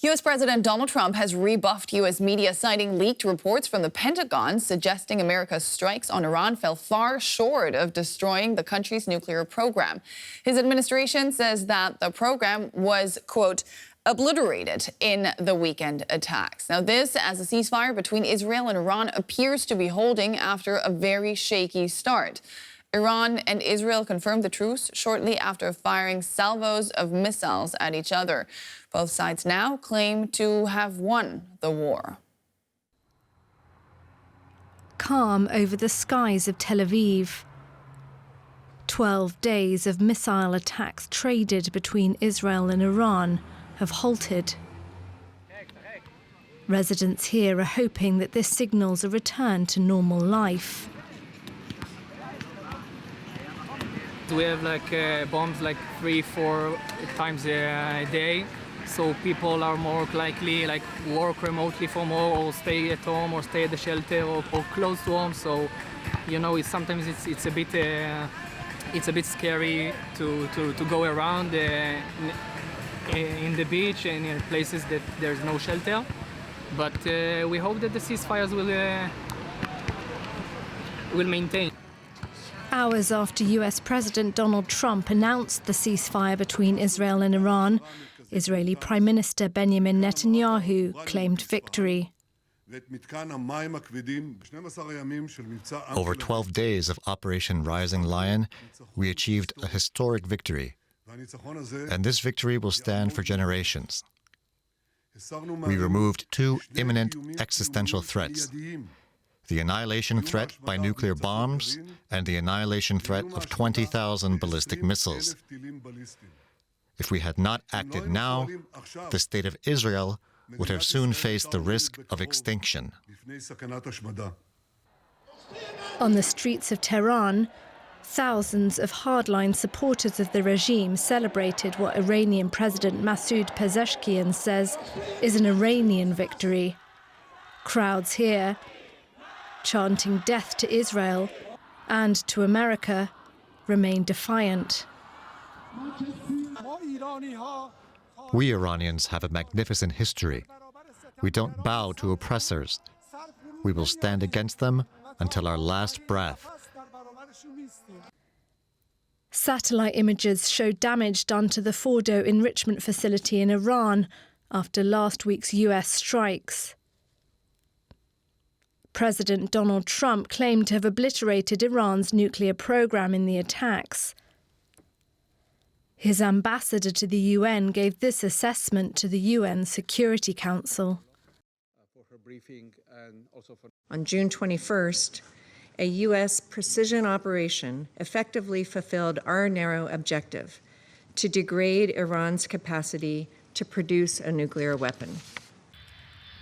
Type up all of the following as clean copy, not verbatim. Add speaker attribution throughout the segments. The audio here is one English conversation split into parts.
Speaker 1: U.S. President Donald Trump has rebuffed U.S. media, citing leaked reports from the Pentagon suggesting America's strikes on Iran fell far short of destroying the country's nuclear program. His administration says that the program was, quote, obliterated in the weekend attacks. Now, this as a ceasefire between Israel and Iran appears to be holding after a very shaky start. Iran and Israel confirmed the truce shortly after firing salvos of missiles at each other. Both sides now claim to have won the war.
Speaker 2: Calm over the skies of Tel Aviv. 12 days of missile attacks traded between Israel and Iran have halted. Residents here are hoping that this signals a return to normal life.
Speaker 3: We have bombs 3-4 times a day, so people are more likely work remotely from home or stay at home or stay at the shelter or close to home. So sometimes it's a bit scary to go around in the beach and in places that there's no shelter. But we hope that the ceasefires will maintain.
Speaker 2: Hours after US President Donald Trump announced the ceasefire between Israel and Iran, Israeli Prime Minister Benjamin Netanyahu claimed victory.
Speaker 4: Over 12 days of Operation Rising Lion, we achieved a historic victory. And this victory will stand for generations. We removed two imminent existential threats: the annihilation threat by nuclear bombs and the annihilation threat of 20,000 ballistic missiles. If we had not acted now, the state of Israel would have soon faced the risk of extinction.
Speaker 2: On the streets of Tehran, thousands of hardline supporters of the regime celebrated what Iranian President Masoud Pezeshkian says is an Iranian victory. Crowds here chanting death to Israel and to America, remain defiant.
Speaker 4: We Iranians have a magnificent history. We don't bow to oppressors. We will stand against them until our last breath.
Speaker 2: Satellite images show damage done to the Fordo enrichment facility in Iran after last week's US strikes. President Donald Trump claimed to have obliterated Iran's nuclear program in the attacks. His ambassador to the UN gave this assessment to the UN Security Council.
Speaker 5: On June 21st, a U.S. precision operation effectively fulfilled our narrow objective to degrade Iran's capacity to produce a nuclear weapon.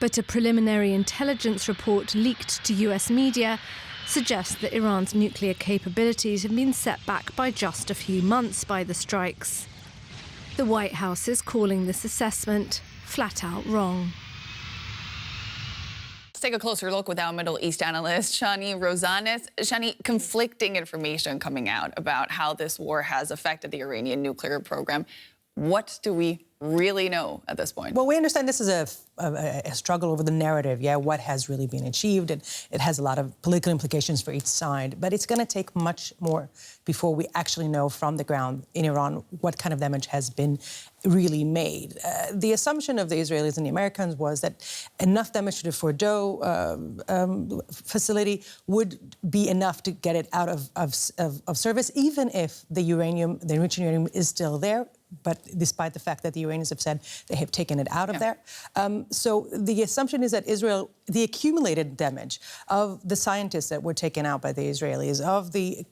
Speaker 2: But a preliminary intelligence report leaked to US media suggests that Iran's nuclear capabilities have been set back by just a few months by the strikes. The White House is calling this assessment flat out wrong.
Speaker 1: Let's take a closer look with our Middle East analyst, Shani Rosanes. Shani, conflicting information coming out about how this war has affected the Iranian nuclear program. What do we really know at this point?
Speaker 6: Well, we understand this is a struggle over the narrative, what has really been achieved, and it has a lot of political implications for each side. But it's going to take much more before we actually know from the ground in Iran what kind of damage has been really made. The assumption of the Israelis and the Americans was that enough damage to the Fordo facility would be enough to get it out of service, even if the enriched uranium is still there. But despite the fact that the Iranians have said they have taken it out of there. So the assumption is that Israel, the accumulated damage of the scientists that were taken out by the Israelis, of the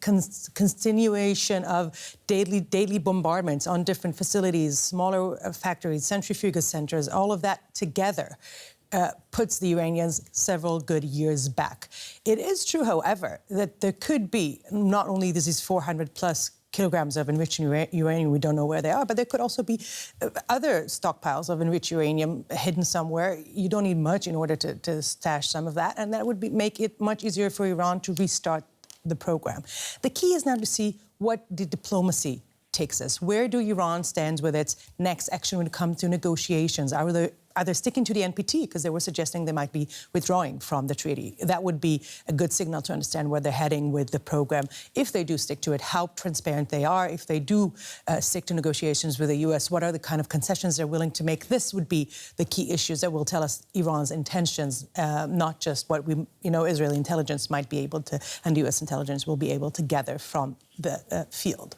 Speaker 6: continuation of daily bombardments on different facilities, smaller factories, centrifugal centers, all of that together puts the Iranians several good years back. It is true, however, that there could be not only these 400 plus kilograms of enriched uranium, we don't know where they are, but there could also be other stockpiles of enriched uranium hidden somewhere. You don't need much in order to stash some of that, and that would make it much easier for Iran to restart the program. The key is now to see what the diplomacy takes us. Where do Iran stand with its next action when it comes to negotiations? Are there either sticking to the NPT, because they were suggesting they might be withdrawing from the treaty. That would be a good signal to understand where they're heading with the program. If they do stick to it, how transparent they are. If they do stick to negotiations with the U.S., what are the kind of concessions they're willing to make? This would be the key issues that will tell us Iran's intentions, not just what Israeli intelligence might be able to, and U.S. intelligence will be able to gather from the field.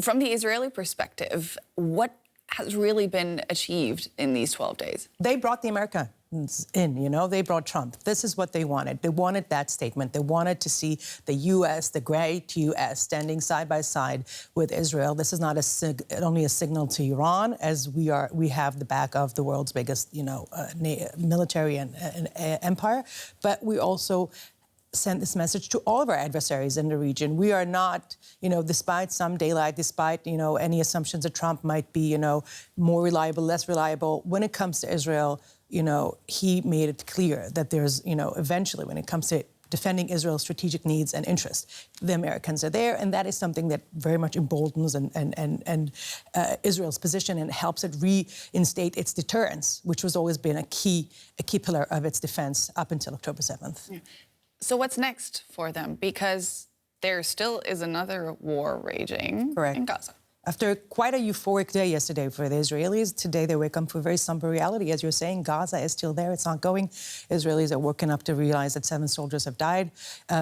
Speaker 1: From the Israeli perspective, what has really been achieved in these 12 days?
Speaker 6: They brought the Americans in, they brought Trump. This is what they wanted. They wanted that statement. They wanted to see the U.S., the great U.S., standing side by side with Israel. This is not only a signal to Iran, as we have the back of the world's biggest, military and empire, but we also send this message to all of our adversaries in the region. We are not, despite some daylight, despite, any assumptions that Trump might be, more reliable, less reliable, when it comes to Israel, he made it clear that there's, eventually, when it comes to defending Israel's strategic needs and interests, the Americans are there, and that is something that very much emboldens and Israel's position and helps it reinstate its deterrence, which was always been a key pillar of its defense up until October 7th.
Speaker 1: Yeah. So what's next for them? Because there still is another war raging in Gaza.
Speaker 6: After quite a euphoric day yesterday for the Israelis, today they wake up to a very somber reality. As you're saying, Gaza is still there. It's not going. Israelis are woken up to realize that 7 soldiers have died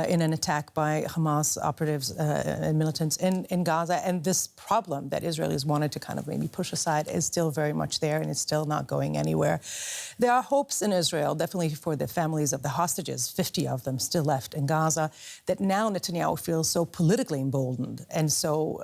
Speaker 6: in an attack by Hamas operatives and militants in Gaza. And this problem that Israelis wanted to kind of maybe push aside is still very much there, and it's still not going anywhere. There are hopes in Israel, definitely for the families of the hostages, 50 of them still left in Gaza, that now Netanyahu feels so politically emboldened and so,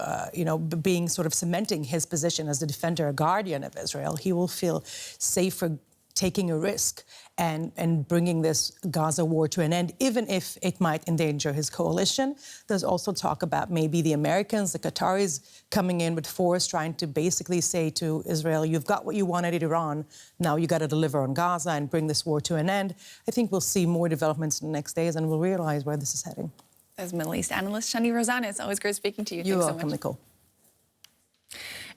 Speaker 6: being sort of cementing his position as the defender, a guardian of Israel, he will feel safer taking a risk and bringing this Gaza war to an end, even if it might endanger his coalition. There's also talk about maybe the Americans, the Qataris coming in with force, trying to basically say to Israel, you've got what you wanted in Iran, now you got to deliver on Gaza and bring this war to an end. I think we'll see more developments in the next days and we'll realize where this is heading.
Speaker 1: As Middle East analyst Shani Rosanna, it's always great speaking to you.
Speaker 6: You're
Speaker 1: Thanks
Speaker 6: welcome,
Speaker 1: so much.
Speaker 6: Nicole.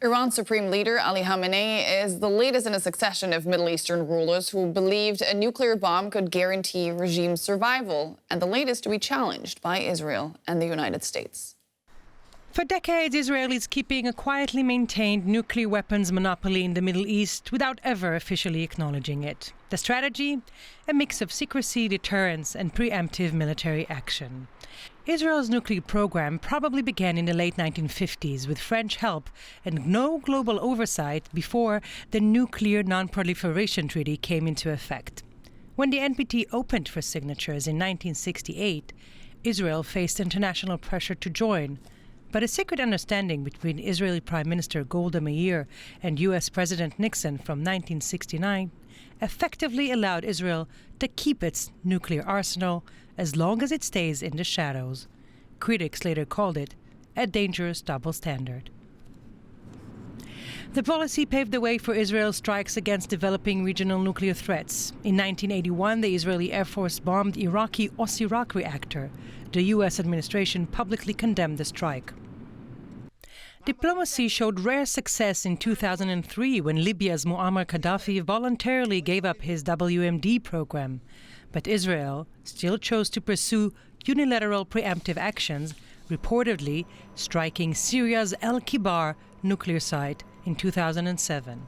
Speaker 1: Iran's supreme leader, Ali Khamenei, is the latest in a succession of Middle Eastern rulers who believed a nuclear bomb could guarantee regime survival, and the latest to be challenged by Israel and the United States.
Speaker 7: For decades, Israel is keeping a quietly maintained nuclear weapons monopoly in the Middle East without ever officially acknowledging it. The strategy? A mix of secrecy, deterrence, and preemptive military action. Israel's nuclear program probably began in the late 1950s with French help and no global oversight before the Nuclear Non-Proliferation Treaty came into effect. When the NPT opened for signatures in 1968, Israel faced international pressure to join. But a secret understanding between Israeli Prime Minister Golda Meir and U.S. President Nixon from 1969 effectively allowed Israel to keep its nuclear arsenal as long as it stays in the shadows. Critics later called it a dangerous double standard. The policy paved the way for Israel's strikes against developing regional nuclear threats. In 1981, the Israeli Air Force bombed Iraqi Osirak reactor. The U.S. administration publicly condemned the strike. Diplomacy showed rare success in 2003 when Libya's Muammar Gaddafi voluntarily gave up his WMD program. But Israel still chose to pursue unilateral preemptive actions, reportedly striking Syria's El Kibar nuclear site in 2007.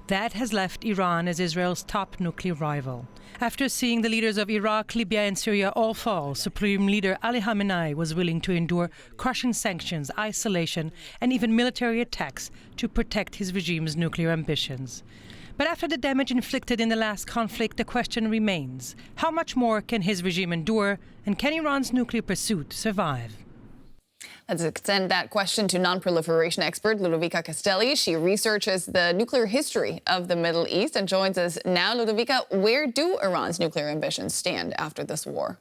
Speaker 7: That has left Iran as Israel's top nuclear rival. After seeing the leaders of Iraq, Libya and Syria all fall, Supreme Leader Ali Khamenei was willing to endure crushing sanctions, isolation, and even military attacks to protect his regime's nuclear ambitions. But after the damage inflicted in the last conflict, the question remains: how much more can his regime endure, and can Iran's nuclear pursuit survive?
Speaker 1: Let's extend that question to non-proliferation expert Ludovica Castelli. She researches the nuclear history of the Middle East and joins us now. Ludovica, where do Iran's nuclear ambitions stand after this war?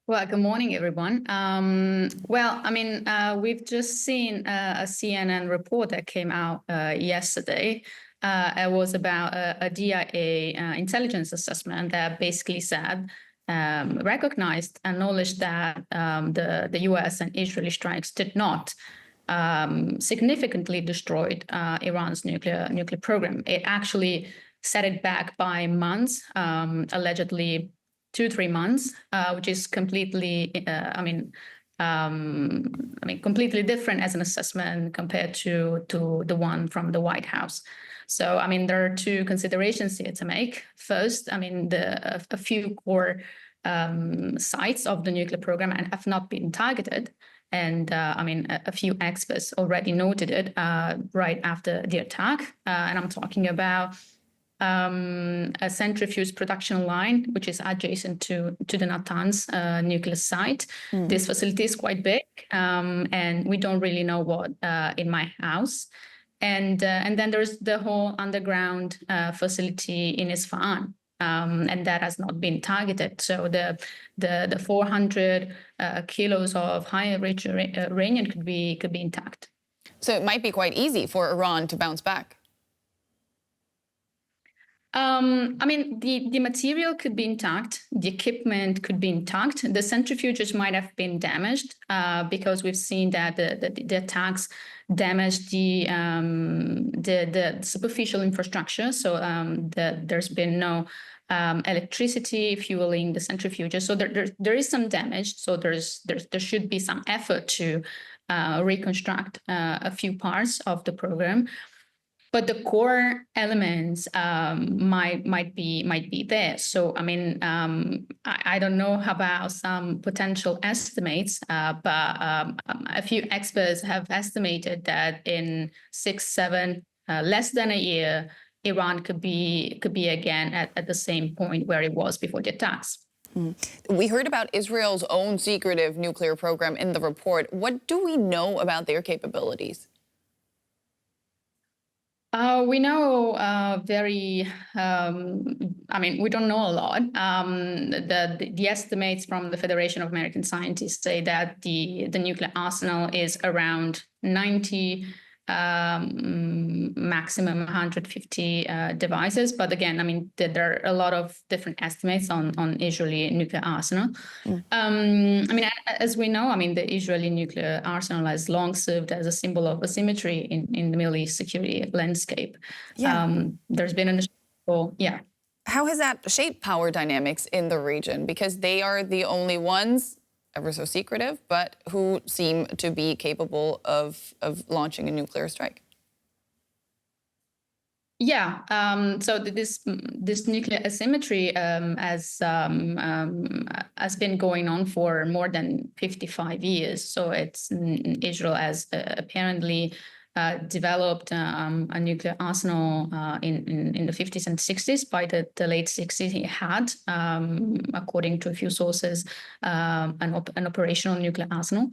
Speaker 8: Well, good morning, everyone. We've just seen a CNN report that came out yesterday. It was about a DIA intelligence assessment that basically said, recognized, acknowledged that the U.S. and Israeli strikes did not significantly destroyed Iran's nuclear program. It actually set it back by months, allegedly 2-3 months, which is completely, completely different as an assessment compared to the one from the White House. So, I mean, there are two considerations here to make. First, I mean, a few core sites of the nuclear program have not been targeted. And a few experts already noted it right after the attack. And I'm talking about a centrifuge production line, which is adjacent to the Natanz nuclear site. This facility is quite big, and we don't really know what in my house. And then there's the whole underground facility in Isfahan, and that has not been targeted. So the 400 kilos of high enriched uranium could be intact.
Speaker 1: So it might be quite easy for Iran to bounce back.
Speaker 8: The material could be intact, the equipment could be intact, the centrifuges might have been damaged because we've seen that the attacks damaged the superficial infrastructure. So there's been no electricity fueling the centrifuges. So there is some damage. So there should be some effort to reconstruct a few parts of the program. But the core elements might be there. So, I don't know about some potential estimates, but a few experts have estimated that in 6-7, less than a year, Iran could be again at the same point where it was before the attacks.
Speaker 1: We heard about Israel's own secretive nuclear program in the report. What do we know about their capabilities?
Speaker 8: We know we don't know a lot. The estimates from the Federation of American Scientists say that the nuclear arsenal is around 90, maximum 150 devices. But again, there are a lot of different estimates on Israeli nuclear arsenal. As we know, the Israeli nuclear arsenal has long served as a symbol of asymmetry in the Middle East security landscape.
Speaker 1: Yeah.
Speaker 8: There's been
Speaker 1: How has that shaped power dynamics in the region? Because they are the only ones, ever so secretive, but who seem to be capable of launching a nuclear strike.
Speaker 8: Yeah. So this nuclear asymmetry has been going on for more than 55 years. So Israel has apparently developed a nuclear arsenal in the 50s and 60s. By the late 60s, it had, according to a few sources, an operational nuclear arsenal.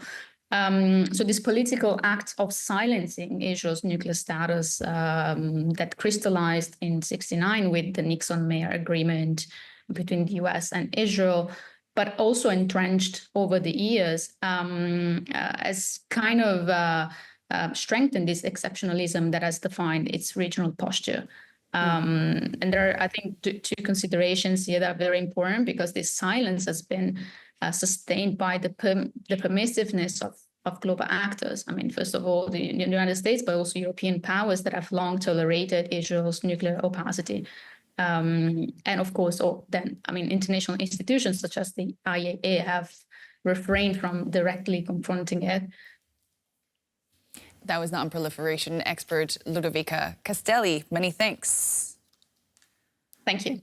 Speaker 8: So this political act of silencing Israel's nuclear status that crystallized in 1969 with the Nixon-Mayer agreement between the US and Israel, but also entrenched over the years, has kind of strengthened this exceptionalism that has defined its regional posture. And there are, I think, two considerations here that are very important, because this silence has been sustained by the permissiveness of global actors. First of all, the United States, but also European powers that have long tolerated Israel's nuclear opacity. And of course, international institutions such as the IAEA have refrained from directly confronting it.
Speaker 1: That was non-proliferation expert Ludovica Castelli. Many thanks.
Speaker 8: Thank you.